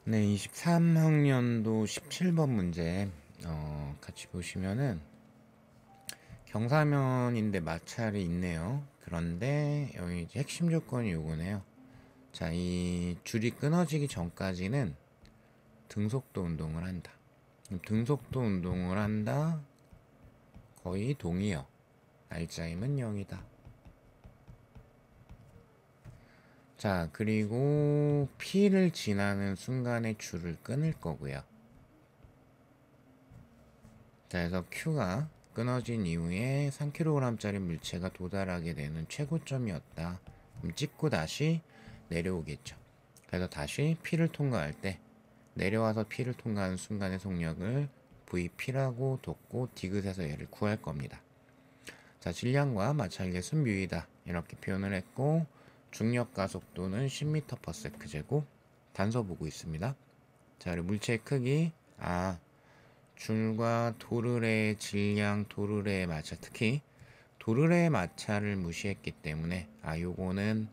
네, 23학년도 17번 문제 같이 보시면은 경사면인데 마찰이 있네요. 그런데 여기 이제 핵심 조건이 요거네요. 자, 이 줄이 끊어지기 전까지는 등속도 운동을 한다. 등속도 운동을 한다. 거의 동이요. 알짜임은 0이다. 자, 그리고 P를 지나는 순간에 줄을 끊을 거고요. 자, 그래서 Q가 끊어진 이후에 3kg짜리 물체가 도달하게 되는 최고점이었다. 그럼 찍고 다시 내려오겠죠. 그래서 다시 P를 통과할 때 내려와서 P를 통과하는 순간의 속력을 VP라고 뒀고 디귿에서 얘를 구할 겁니다. 자, 질량과 마찰계수는 뮤이다. 이렇게 표현을 했고 중력 가속도는 10m/s 제곱. 단서 보고 있습니다. 자, 그리고 물체의 크기, 줄과 도르래의 질량, 도르래의 마찰, 특히 도르래의 마찰을 무시했기 때문에 요거는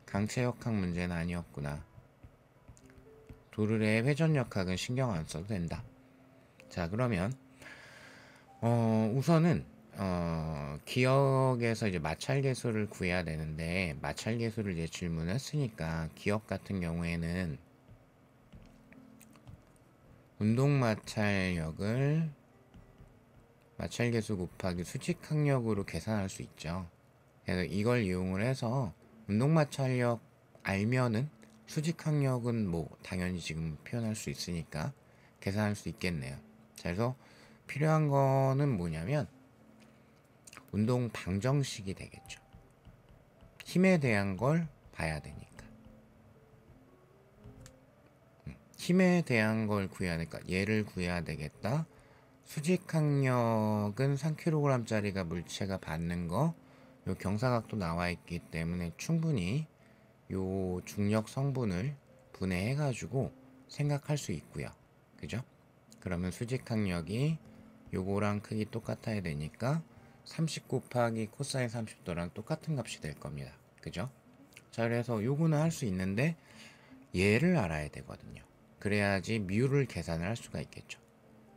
강체역학 문제는 아니었구나. 도르래의 회전역학은 신경 안 써도 된다. 자, 그러면 우선은 기억에서 이제 마찰계수를 구해야 되는데 마찰계수를 이제 질문했으니까 기억 같은 경우에는 운동마찰력을 마찰계수 곱하기 수직항력으로 계산할 수 있죠. 그래서 이걸 이용을 해서 운동마찰력 알면은 수직항력은 뭐 당연히 지금 표현할 수 있으니까 계산할 수 있겠네요. 자, 그래서 필요한 거는 뭐냐면 운동 방정식이 되겠죠. 힘에 대한 걸 봐야 되니까. 힘에 대한 걸 구해야 되니까 얘를 구해야 되겠다. 수직항력은 3kg짜리가 물체가 받는 거, 요 경사각도 나와 있기 때문에 충분히 요 중력 성분을 분해해 가지고 생각할 수 있고요. 그죠? 그러면 수직항력이 요거랑 크기 똑같아야 되니까 30 곱하기 코사인 30도랑 똑같은 값이 될 겁니다. 그죠? 자, 그래서 요거는 할 수 있는데 얘를 알아야 되거든요. 그래야지 뮤를 계산을 할 수가 있겠죠.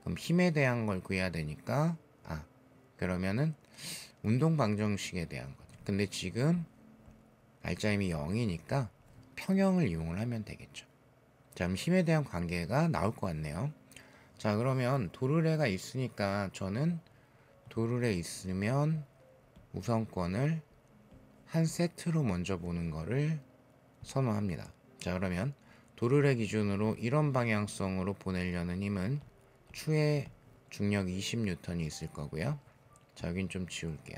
그럼 힘에 대한 걸 구해야 되니까 그러면은 운동 방정식에 대한 것. 근데 지금 알짜임이 0이니까 평형을 이용을 하면 되겠죠. 자, 그럼 힘에 대한 관계가 나올 것 같네요. 자, 그러면 도르래가 있으니까 저는 도르래 있으면 우선권을 한 세트로 먼저 보는 거를 선호합니다. 자, 그러면 도르래 기준으로 이런 방향성으로 보내려는 힘은 추의 중력 20N이 있을 거고요. 자, 여긴 좀 지울게요.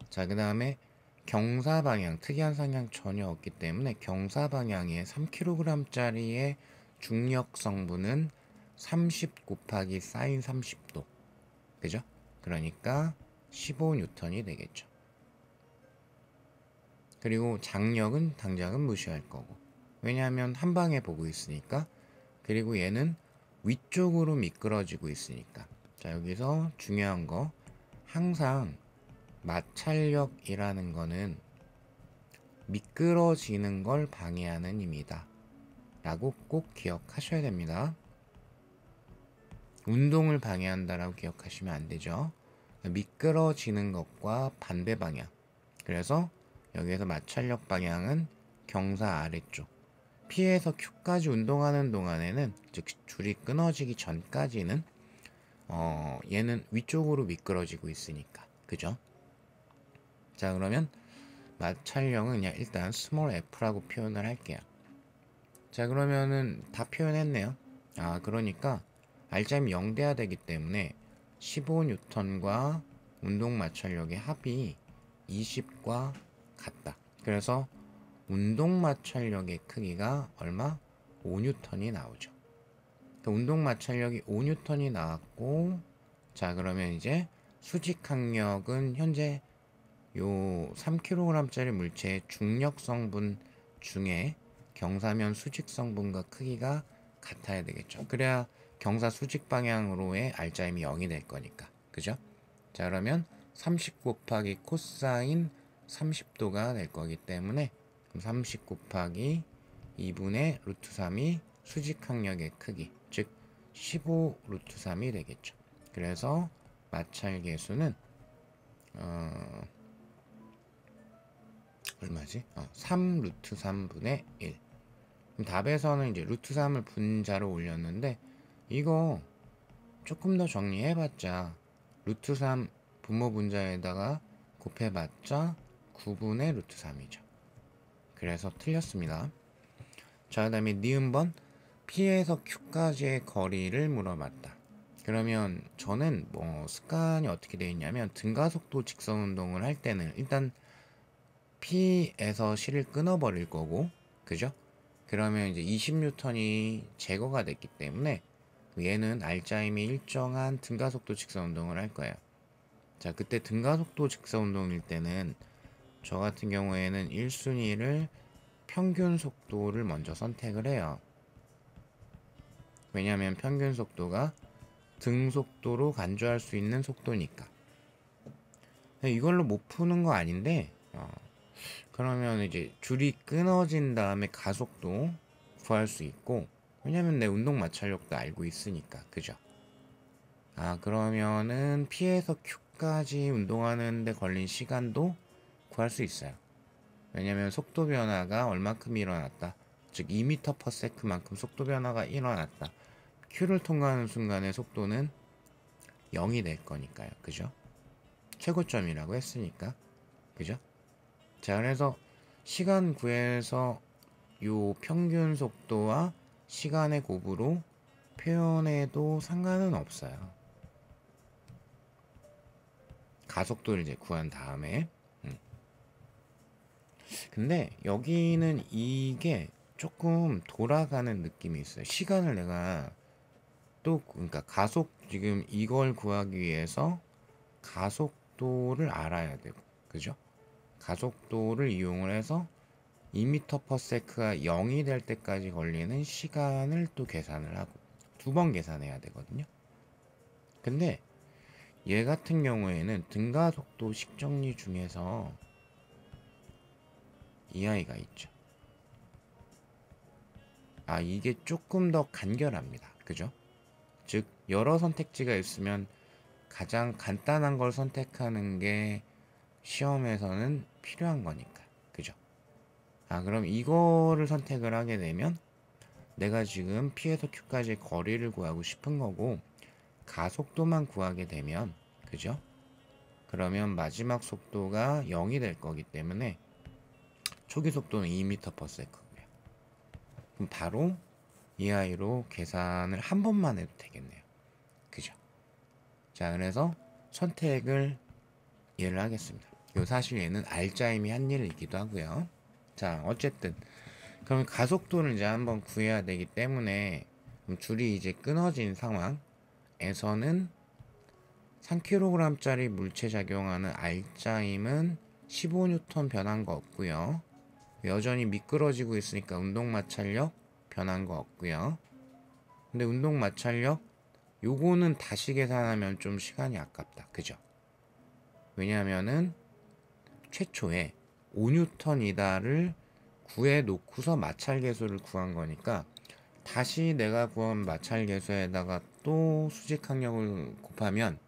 자, 그 다음에 경사 방향, 특이한 상향 전혀 없기 때문에 경사 방향에 3kg짜리의 중력 성분은 30 곱하기 사인 30도. 그죠? 그러니까 15N이 되겠죠. 그리고 장력은 당장은 무시할 거고. 왜냐하면 한 방에 보고 있으니까. 그리고 얘는 위쪽으로 미끄러지고 있으니까. 자, 여기서 중요한 거. 항상 마찰력이라는 거는 미끄러지는 걸 방해하는 힘이다. 라고 꼭 기억하셔야 됩니다. 운동을 방해한다라고 기억하시면 안 되죠. 미끄러지는 것과 반대 방향. 그래서 여기에서 마찰력 방향은 경사 아래쪽. P에서 Q까지 운동하는 동안에는, 즉 줄이 끊어지기 전까지는 얘는 위쪽으로 미끄러지고 있으니까. 그죠? 자, 그러면 마찰력은 그냥 일단 스몰 f라고 표현을 할게요. 자, 그러면은 다 표현했네요. 그러니까 알짜임이 0 돼야 되기 때문에 15N과 운동 마찰력의 합이 20과 같다. 그래서 운동 마찰력의 크기가 얼마? 5N이 나오죠. 그러니까 운동 마찰력이 5N이 나왔고, 자, 그러면 이제 수직 항력은 현재 요 3kg짜리 물체의 중력 성분 중에 경사면 수직 성분과 크기가 같아야 되겠죠. 그래야 경사 수직 방향으로의 알짜임이 0이 될 거니까. 그죠? 자, 그러면 30 곱하기 코사인 30도가 될 거기 때문에 그럼 30 곱하기 2분의 루트 3이 수직 항력의 크기, 즉 15 루트 3이 되겠죠. 그래서 마찰 계수는 얼마지? 3 루트 3분의 1. 그럼 답에서는 이제 루트 3을 분자로 올렸는데 이거 조금 더 정리해봤자 루트 3 분모 분자에다가 곱해봤자 9분의 루트 3이죠. 그래서 틀렸습니다. 자, 그 다음에 니은번 P에서 Q까지의 거리를 물어봤다. 그러면 저는 습관이 어떻게 되어 있냐면 등가속도 직선 운동을 할 때는 일단 P에서 C를 끊어버릴 거고, 그죠? 그러면 이제 20N이 제거가 됐기 때문에 얘는 알짜임이 일정한 등가속도 직선 운동을 할 거예요. 자, 그때 등가속도 직선 운동일 때는 저 같은 경우에는 1순위를 평균 속도를 먼저 선택을 해요. 왜냐하면 평균 속도가 등 속도로 간주할 수 있는 속도니까. 이걸로 못 푸는 거 아닌데, 그러면 이제 줄이 끊어진 다음에 가속도 구할 수 있고, 왜냐면 내 운동 마찰력도 알고 있으니까. 그죠? 그러면은 P에서 Q까지 운동하는데 걸린 시간도 구할 수 있어요. 왜냐면 속도 변화가 얼마큼 일어났다, 즉 2m/s만큼 속도 변화가 일어났다. Q를 통과하는 순간의 속도는 0이 될 거니까요. 그죠? 최고점이라고 했으니까. 그죠? 자, 그래서 시간 구해서 요 평균 속도와 시간의 곱으로 표현해도 상관은 없어요. 가속도를 이제 구한 다음에. 근데 여기는 이게 조금 돌아가는 느낌이 있어요. 시간을 내가 또, 그러니까 지금 이걸 구하기 위해서 가속도를 알아야 되고, 그죠? 가속도를 이용을 해서 2m/s가 0이 될 때까지 걸리는 시간을 또 계산을 하고 두 번 계산해야 되거든요. 근데 얘 같은 경우에는 등가속도 식정리 중에서 이 아이가 있죠. 이게 조금 더 간결합니다. 그죠? 즉 여러 선택지가 있으면 가장 간단한 걸 선택하는 게 시험에서는 필요한 거니까. 그죠? 그럼 이거를 선택을 하게 되면 내가 지금 P에서 Q까지의 거리를 구하고 싶은 거고 가속도만 구하게 되면, 그죠? 그러면 마지막 속도가 0이 될 거기 때문에 초기 속도는 2m/s고요. 그럼 바로 이 아이로 계산을 한 번만 해도 되겠네요. 그죠? 자, 그래서 선택을 얘를 하겠습니다. 사실 얘는 알짜임이 한 일이기도 하고요. 자, 어쨌든 그럼 가속도를 이제 한번 구해야 되기 때문에 줄이 이제 끊어진 상황에서는 3kg짜리 물체 작용하는 알짜임은 15N 변한 거 없고요. 여전히 미끄러지고 있으니까 운동 마찰력 변한 거 없고요. 근데 운동 마찰력 요거는 다시 계산하면 좀 시간이 아깝다. 그죠? 왜냐하면은 최초에 5N이다를 구해 놓고서 마찰 계수를 구한 거니까 다시 내가 구한 마찰 계수에다가 또 수직 항력을 곱하면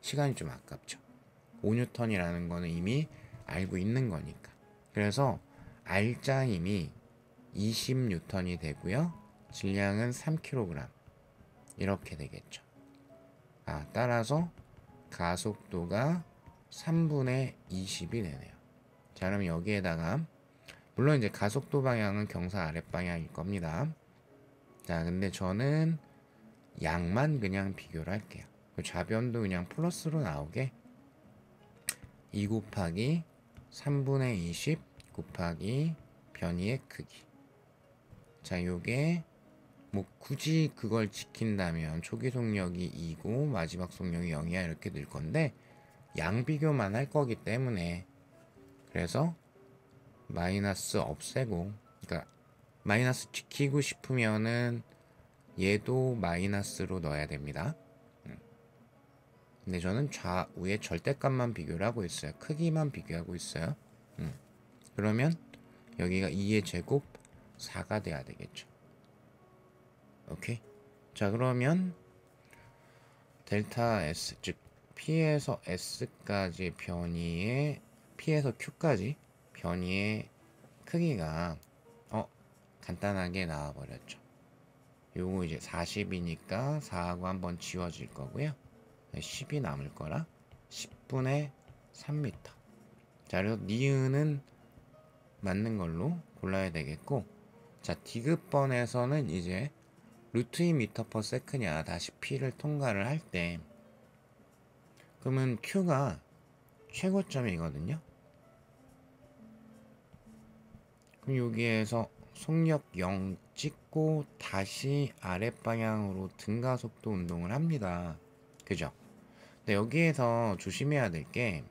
시간이 좀 아깝죠. 5N이라는 거는 이미 알고 있는 거니까. 그래서 알짜임이 20N이 되고요. 질량은 3kg. 이렇게 되겠죠. 따라서 가속도가 3분의 20이 되네요. 자, 그럼 여기에다가 물론 이제 가속도 방향은 경사 아랫방향일 겁니다. 자, 근데 저는 양만 그냥 비교를 할게요. 좌변도 그냥 플러스로 나오게 2 곱하기 3분의 20 곱하기 변이의 크기. 자, 요게 굳이 그걸 지킨다면 초기 속력이 2고 마지막 속력이 0이야 이렇게 될 건데 양 비교만 할 거기 때문에 그래서 마이너스 없애고, 그러니까 마이너스 지키고 싶으면은 얘도 마이너스로 넣어야 됩니다. 근데 저는 좌우의 절대값만 비교를 하고 있어요. 크기만 비교하고 있어요. 그러면 여기가 2의 제곱 4가 돼야 되겠죠. 오케이. 자, 그러면 델타 S, 즉 P에서 S까지 변이의 P에서 Q까지 변이의 크기가 간단하게 나와버렸죠. 요거 이제 40이니까 4하고 한번 지워질 거고요. 10이 남을 거라 10분의 3m. 자, 그래서 니은은 맞는 걸로 골라야 되겠고, 자, 디귿번에서는 이제 루트 2m/s냐 다시 P를 통과를 할 때, 그러면 Q가 최고점이거든요. 그럼 여기에서 속력 0 찍고 다시 아랫방향으로 등가속도 운동을 합니다. 그죠? 근데 여기에서 조심해야 될 게,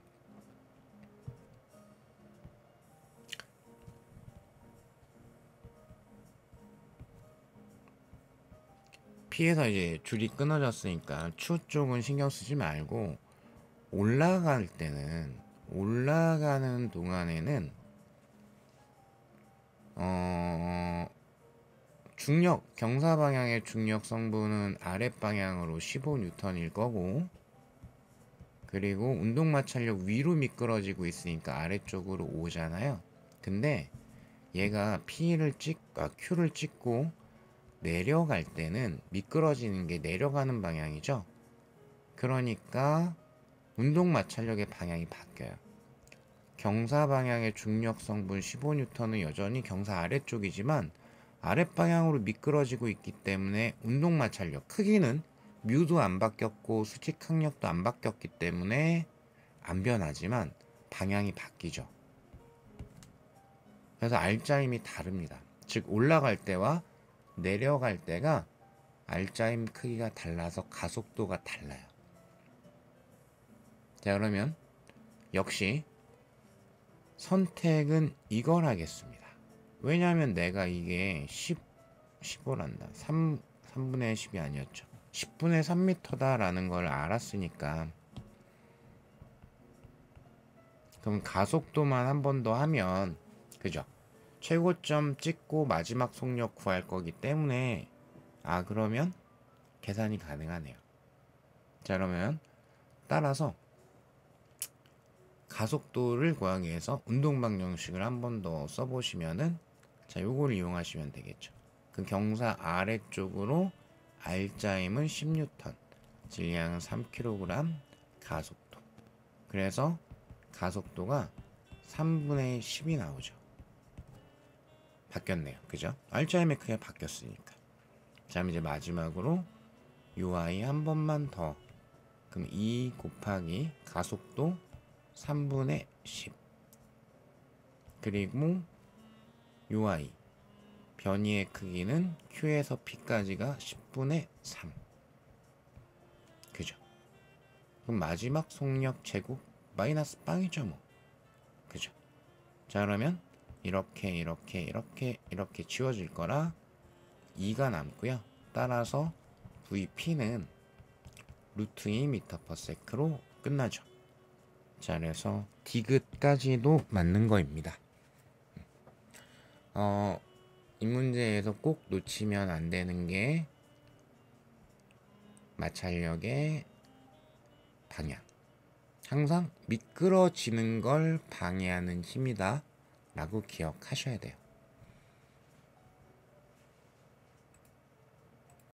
P에서 이제 줄이 끊어졌으니까 추 쪽은 신경 쓰지 말고, 올라갈 때는, 올라가는 동안에는 중력, 경사 방향의 중력 성분은 아랫방향으로 15N일 거고, 그리고 운동 마찰력 위로 미끄러지고 있으니까 아래쪽으로 오잖아요. 근데 얘가 Q를 찍고 내려갈 때는 미끄러지는 게 내려가는 방향이죠. 그러니까 운동 마찰력의 방향이 바뀌어요. 경사 방향의 중력 성분 15N은 여전히 경사 아래쪽이지만 아랫방향으로 미끄러지고 있기 때문에 운동 마찰력 크기는 뮤도 안 바뀌었고 수직 항력도 안 바뀌었기 때문에 안 변하지만 방향이 바뀌죠. 그래서 알짜임이 다릅니다. 즉 올라갈 때와 내려갈 때가 알짜임 크기가 달라서 가속도가 달라요. 자, 그러면 역시 선택은 이걸 하겠습니다. 왜냐하면 내가 이게 15란다. 3분의 10이 아니었죠. 10분의 3m다 라는 걸 알았으니까, 그럼 가속도만 한 번 더 하면, 그죠? 최고점 찍고 마지막 속력 구할 거기 때문에, 그러면 계산이 가능하네요. 자, 그러면 따라서 가속도를 구하기 위해서 운동 방정식을 한 번 더 써보시면은, 자, 요거를 이용하시면 되겠죠. 그 경사 아래쪽으로 R자임은 10N, 질량은 3kg, 가속도. 그래서 가속도가 3분의 10이 나오죠. 바뀌었네요. 그죠? R자임의 크기가 바뀌었으니까. 자, 이제 마지막으로 UI 한 번만 더. 그럼 2 곱하기 가속도 3분의 10. 그리고 UI 변이의 크기는 Q에서 P까지가 10분의 3. 그죠? 그럼 마지막 속력 제곱 마이너스 빵이죠 뭐. 그죠? 자, 그러면 이렇게 지워질 거라 2가 남고요. 따라서 VP는 루트 2m/s로 끝나죠. 자, 그래서 디귿까지도 맞는 거입니다. 이 문제에서 꼭 놓치면 안 되는 게 마찰력의 방향. 항상 미끄러지는 걸 방해하는 힘이다 라고 기억하셔야 돼요.